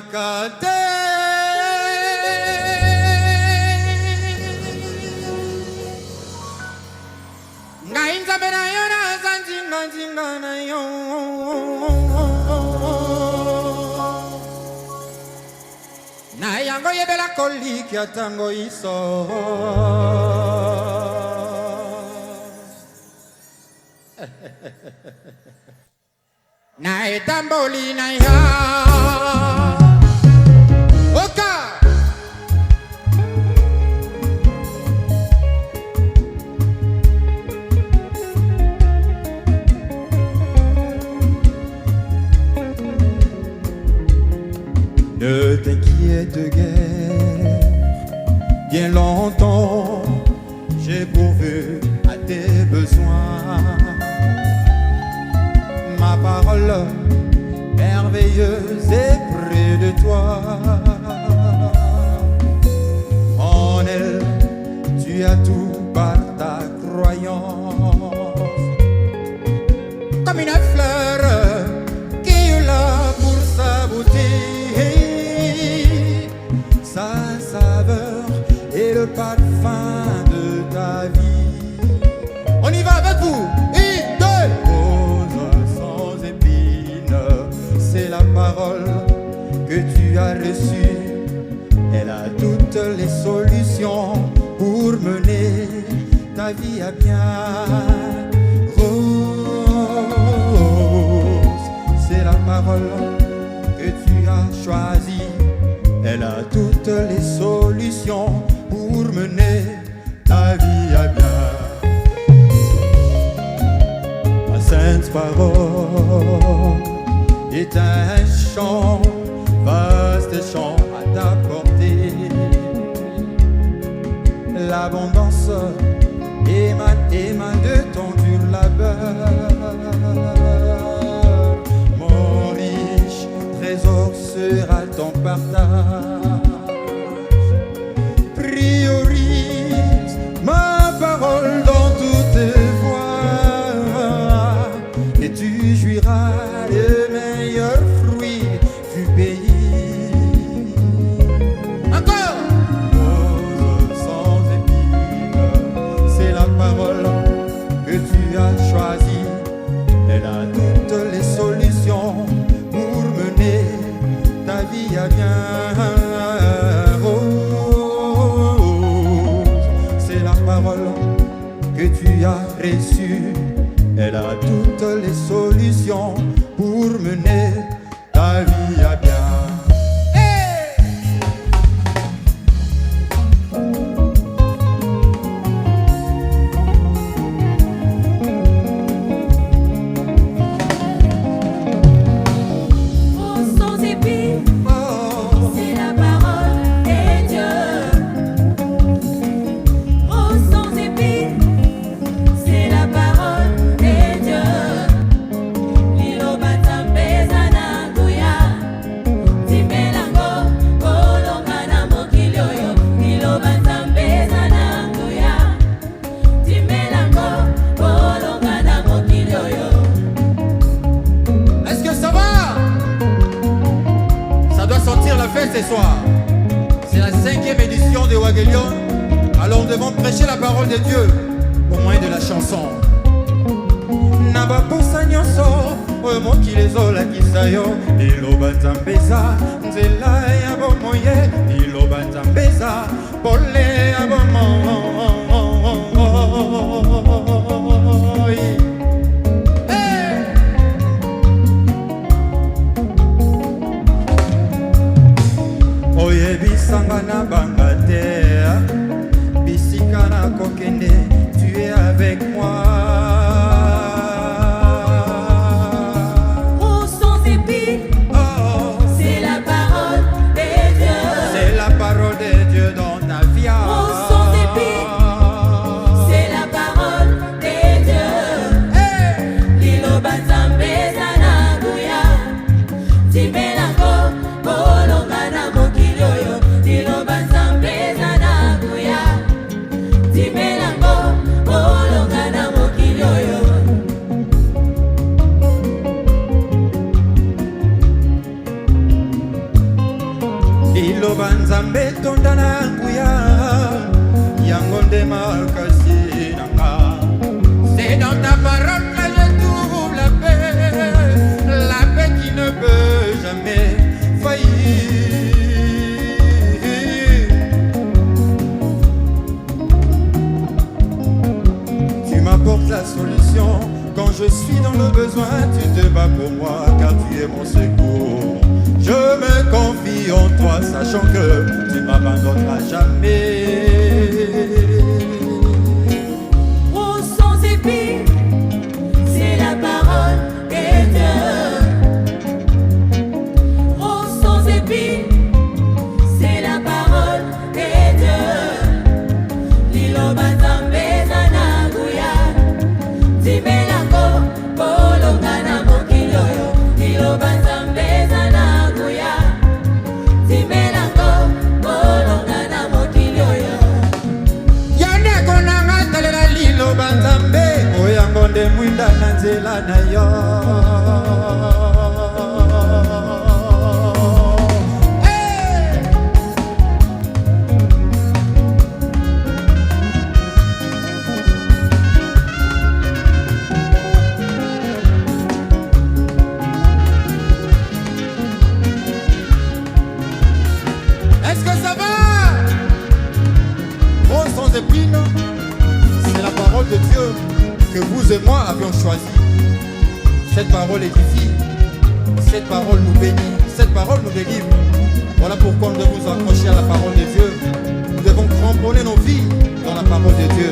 Kate ngainza bena yona zanjinga jinga na yo na yango yebela koliki atango iso na etamboli na ya ne t'inquiète guère, bien longtemps j'ai pourvu à tes besoins. Ma parole merveilleuse est près de toi. En elle, tu as tout par ta croyance. Comme une fleur qui est là pour sa beauté, sa saveur et le parfum de ta vie. On y va avec vous. Une, deux. Rose sans épines, c'est la parole que tu as reçue. Elle a toutes les solutions pour mener ta vie à bien. Rose, c'est la parole que tu as choisie. Elle a toutes les solutions pour mener ta vie à bien. La sainte parole est un chant, vaste chant à ta portée. L'abondance émane de ton dur labeur. Mon riche trésor sera ton partage. Priorise ma parole dans toutes tes voies et tu jouiras le meilleur fruit du pays. Encore! Rose sans épines, c'est la parole que tu as choisie. Elle a toutes les solutions pour mener ta vie à bien. Rose, c'est la parole que tu as reçue. Elle a toutes les solutions pour mener ta vie à bien. Ce soir, c'est la 5e édition de Wagelion. Alors nous devons prêcher la parole de Dieu au moyen de la chanson. Nabaposa nyonso oyo mokili ezolakisa yo liloba nzambe eza nzela ya bomoye liloba nzambe eza pole ya bomoi. Oyebisanga na banga te bisika na kokende, tu es avec moi. Rose sans épines, c'est la parole de Dieu. C'est la parole de Dieu dans ta vie. Rose sans épines, c'est la parole de Dieu. Liloba nzambe eza na nguya, timelango bolonga na mokili oyo. Liloba nzambe liloba nzambe tonda na nguya yango nde makasi nanga. C'est dans ta parole que je trouve la paix qui ne peut jamais faillir. Tu m'apportes la solution quand je suis dans le besoin, tu te bats pour moi car tu es mon secours. Je me confie en toi, sachant que tu m'abandonneras jamais. Rose sans épis, c'est la parole de Dieu. Rose sans épis, c'est la parole de Dieu. Liloba nzambe zanaguya, timelako bolonga na mokili oyo. Liloba nzambe zanaguya, timelako bolonga na mokili oyo. Yane konanga talela liloba nzambe oyango nde mwinda na nzela na yo. Est-ce que ça va? Oh, sans épines, c'est la parole de Dieu que vous et moi avions choisie. Cette parole édifie, cette parole nous bénit, cette parole nous délivre. Voilà pourquoi nous devons nous accrocher à la parole de Dieu. Nous devons cramponner nos vies dans la parole de Dieu,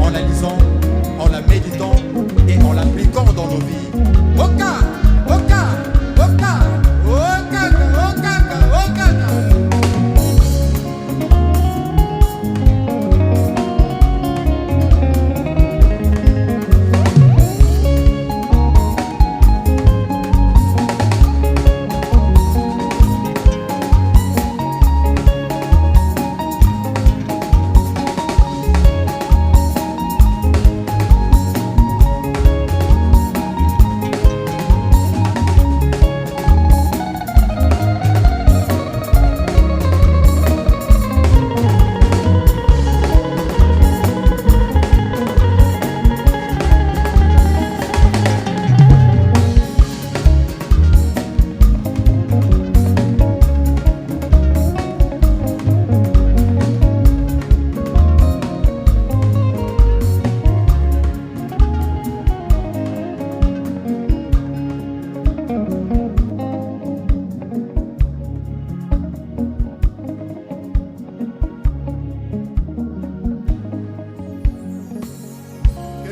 en la lisant, en la méditant et en l'appliquant dans nos vies. Oka, oka, oka, oka, oka, oka.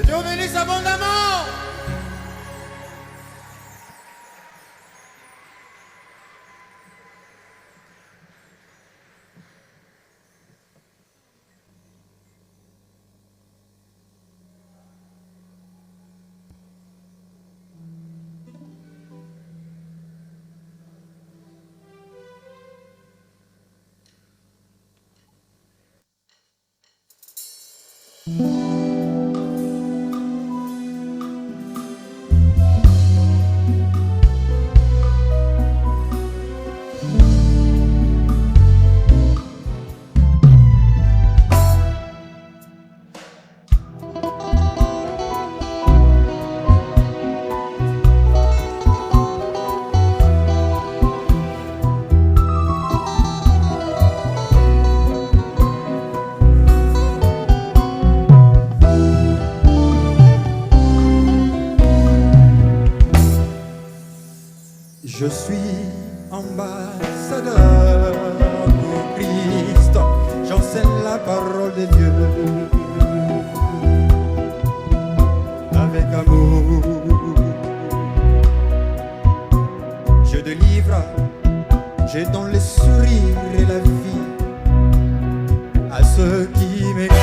Dieu bénisse abondamment. Je suis ambassadeur pour Christ, j'enseigne la parole de Dieu avec amour. Je délivre, je donne le sourire et la vie à ceux qui m'écoutent.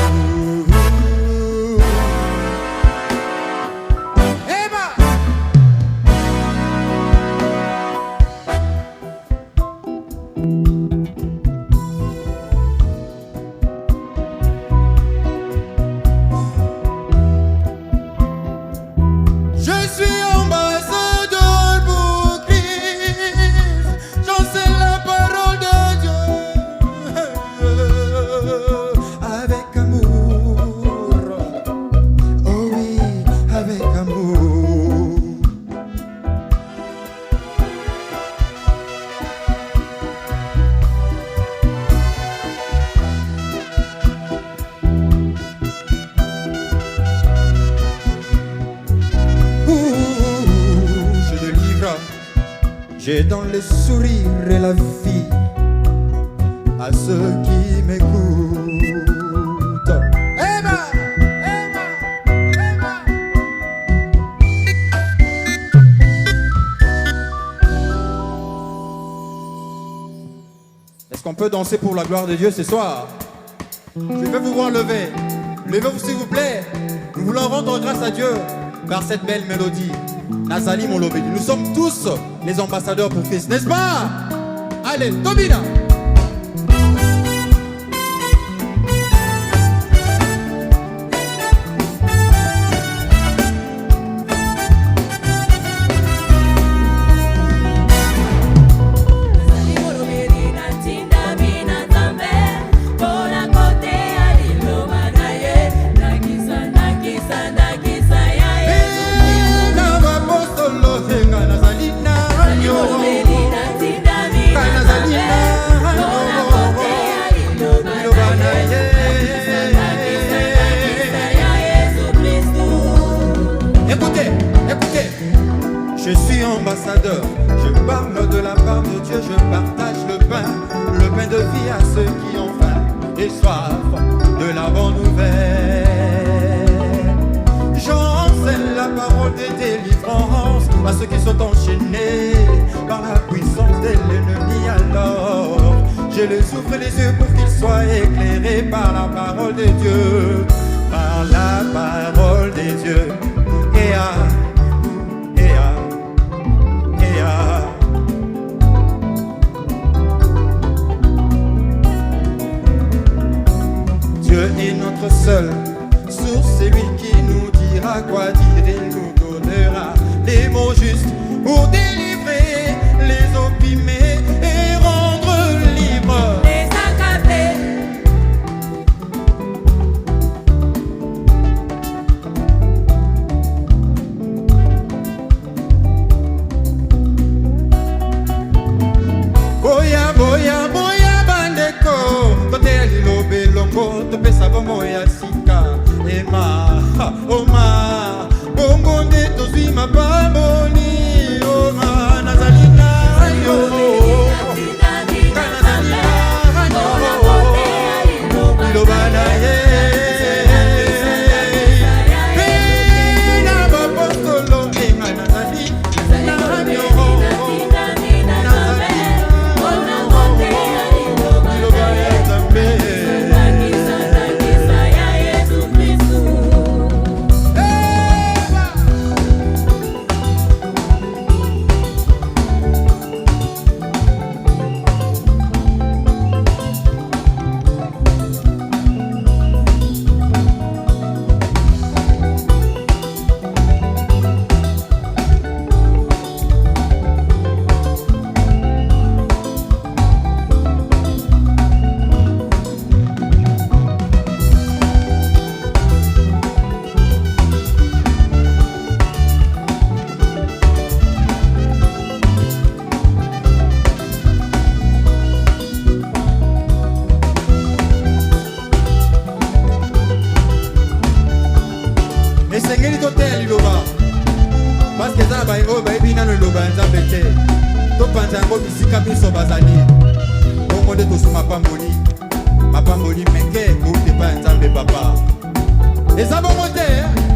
Ambassadeur pour Christ, j'enseigne la parole de Dieu. J'ai dans les sourires et la vie à ceux qui m'écoutent. Emma, Emma, Emma. Est-ce qu'on peut danser pour la gloire de Dieu ce soir? Je vais vous voir lever. Levez-vous s'il vous plaît. Nous voulons rendre grâce à Dieu par cette belle mélodie. Nazali Molobedi. Nous sommes tous les ambassadeurs pour Christ, n'est-ce pas? Allez, Tobina. Je suis ambassadeur, je parle de la part de Dieu, je partage le pain de vie à ceux qui ont faim et soif de la bonne nouvelle. J'enseigne la parole de délivrance à ceux qui sont enchaînés par la puissance de l'ennemi. Alors, je les ouvre les yeux pour qu'ils soient éclairés par la parole de Dieu, par la parole de Dieu. Et Dieu est notre seule source, c'est lui qui nous dira quoi dire, il nous donnera les mots justes pour délivrer les opprimés et rendre libres les accablés. Boya, boya, boya, bandeko, tote lilo belongo, tope sabongo ya sika, ema, oma, bongo nde tozwi mapamboni, oma, nazalina, yo, kanazalina, yo, ilobana ye, pena bapostolo, enga nazalina, yo, esengeli totela liloba parce que eza na baingo bayebi nano liloba ya Nzambe te, topanza yango bisika biso bazali bongo nde tosu mapamboli meke kouti epai ya Nzambe papa eza bongo te.